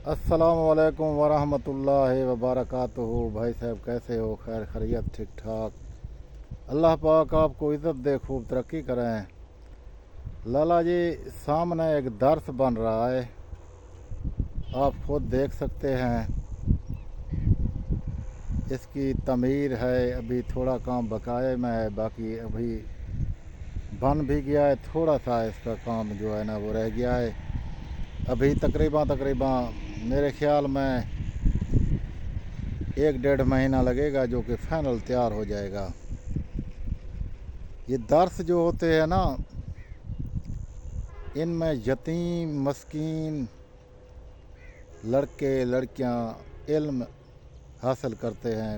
अस्सलाम वालेकुम वरहमतुल्लाहि वबरकातुहू। भाई साहब कैसे हो? खैर खैरियत, ठीक ठाक। अल्लाह पाक आपको इज़्ज़त दे, खूब तरक्की करें। लाला जी, सामने एक दर्स बन रहा है, आप खुद देख सकते हैं। इसकी तमीर है, अभी थोड़ा काम बकाए में है, बाकी अभी बन भी गया है। थोड़ा सा इसका काम जो है ना वो रह गया है। अभी तकरीबन मेरे ख्याल में 1-1.5 महीना लगेगा, जो कि फाइनल तैयार हो जाएगा। ये दर्स जो होते हैं ना, इनमें यतीम मस्कीन लड़के लड़कियां इल्म हासिल करते हैं,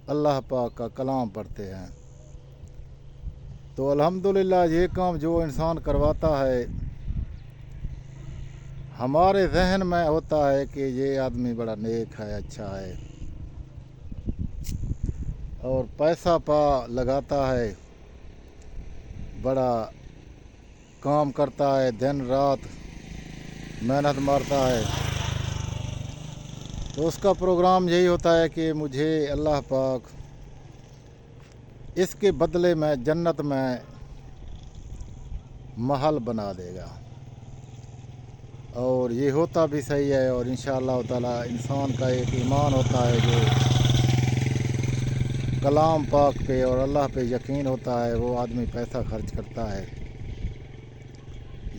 अल्लाह पाक का कलाम पढ़ते हैं। तो अल्हम्दुलिल्लाह ये काम जो इंसान करवाता है, हमारे जहन में होता है कि ये आदमी बड़ा नेक है, अच्छा है, और पैसा पा लगाता है, बड़ा काम करता है, दिन रात मेहनत मारता है। तो उसका प्रोग्राम यही होता है कि मुझे अल्लाह पाक इसके बदले में जन्नत में महल बना देगा। और ये होता भी सही है। और इंशाअल्लाह ताला इंसान का एक ईमान होता है, जो कलाम पाक पे और अल्लाह पे यकीन होता है, वो आदमी पैसा खर्च करता है।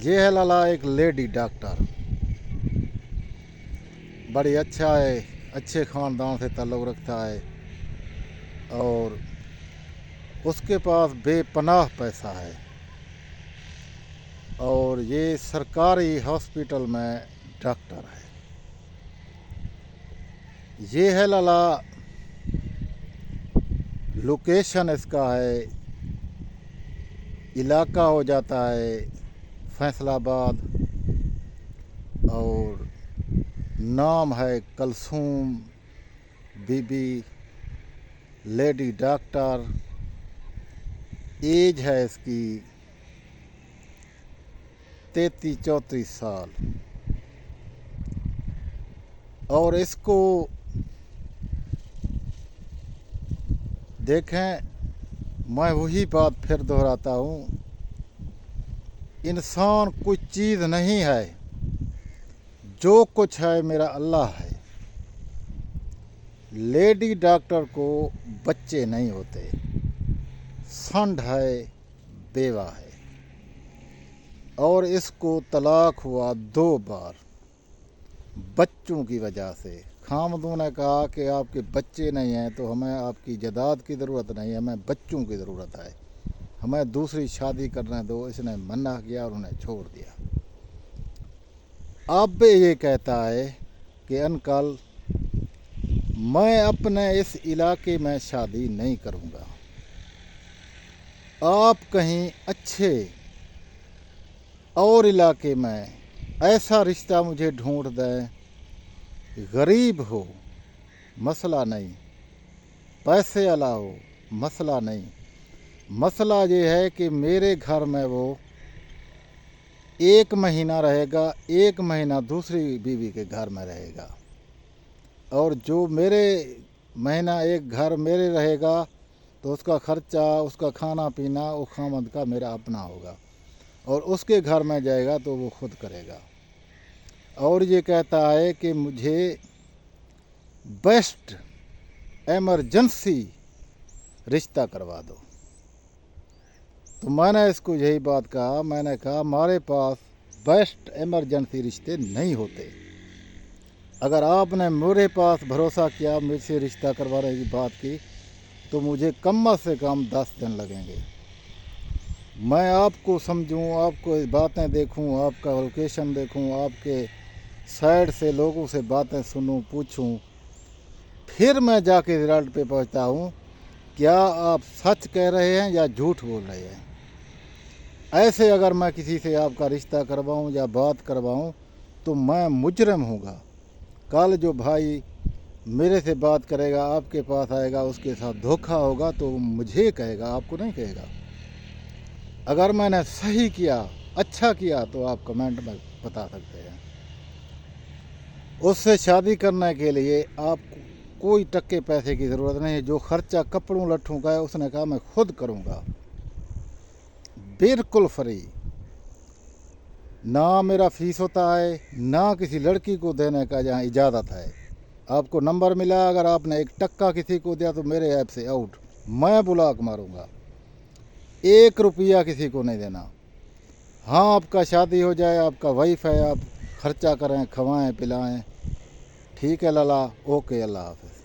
ये है लाला एक लेडी डॉक्टर, बड़ी अच्छा है, अच्छे ख़ानदान से ताल्लुक़ रखता है, और उसके पास बेपनाह पैसा है। और ये सरकारी हॉस्पिटल में डॉक्टर है। ये है लाला लोकेशन इसका है, इलाका हो जाता है फैसलाबाद, और नाम है कलसूम बीबी, लेडी डॉक्टर। एज है इसकी 33-34 साल। और इसको देखें, मैं वही बात फिर दोहराता हूँ, इंसान कुछ चीज़ नहीं है, जो कुछ है मेरा अल्लाह है। लेडी डॉक्टर को बच्चे नहीं होते, संड है, बेवा है, और इसको तलाक हुआ 2 बार बच्चों की वजह से। खामदों ने कहा कि आपके बच्चे नहीं हैं तो हमें आपकी जायदाद की ज़रूरत नहीं है, हमें बच्चों की ज़रूरत है, हमें दूसरी शादी करने दो। इसने मना किया और उन्हें छोड़ दिया। अब ये कहता है कि अंकल, मैं अपने इस इलाके में शादी नहीं करूँगा, आप कहीं अच्छे और इलाके में ऐसा रिश्ता मुझे ढूंढ दें, गरीब हो मसला नहीं, पैसे वाला हो मसला नहीं, मसला ये है कि मेरे घर में वो 1 महीना रहेगा, 1 महीना दूसरी बीवी के घर में रहेगा, और जो मेरे महीना एक घर मेरे रहेगा तो उसका खर्चा, उसका खाना पीना वो खामद का मेरा अपना होगा, और उसके घर में जाएगा तो वो खुद करेगा। और ये कहता है कि मुझे बेस्ट एमरजेंसी रिश्ता करवा दो। तो मैंने इसको यही बात कहा, मैंने कहा हमारे पास बेस्ट एमरजेंसी रिश्ते नहीं होते। अगर आपने मेरे पास भरोसा किया, मेरे से रिश्ता करवाने की बात की, तो मुझे कम से कम 10 दिन लगेंगे। मैं आपको समझूं, आपको बातें देखूं, आपका लोकेशन देखूं, आपके साइड से लोगों से बातें सुनूं, पूछूं, फिर मैं जाके रिजल्ट पे पहुंचता हूं, क्या आप सच कह रहे हैं या झूठ बोल रहे हैं। ऐसे अगर मैं किसी से आपका रिश्ता करवाऊं या बात करवाऊं तो मैं मुजरिम होगा। कल जो भाई मेरे से बात करेगा, आपके पास आएगा, उसके साथ धोखा होगा तो मुझे कहेगा, आपको नहीं कहेगा। अगर मैंने सही किया, अच्छा किया, तो आप कमेंट में बता सकते हैं। اس سے شادی کرنے کے لیے آپ کو کوئی ٹکے پیسے کی ضرورت نہیں ہے. جو خرچہ کپڑوں لٹھوں کا ہے اس نے کہا میں خود کروں گا, بالکل فری. نہ میرا فیس ہوتا ہے, نہ کسی لڑکی کو دینے کا جہاں اجازت ہے. آپ کو نمبر ملا, اگر آپ نے ایک ٹکا کسی کو دیا تو میرے ایپ سے آؤٹ, میں بلاک ماروں گا. 1 روپیہ کسی کو نہیں دینا. ہاں آپ کا شادی ہو جائے, آپ کا وائف ہے, آپ خرچہ کریں, کھوائیں پلائیں, ٹھیک ہے لالا, اوکے, اللہ حافظ.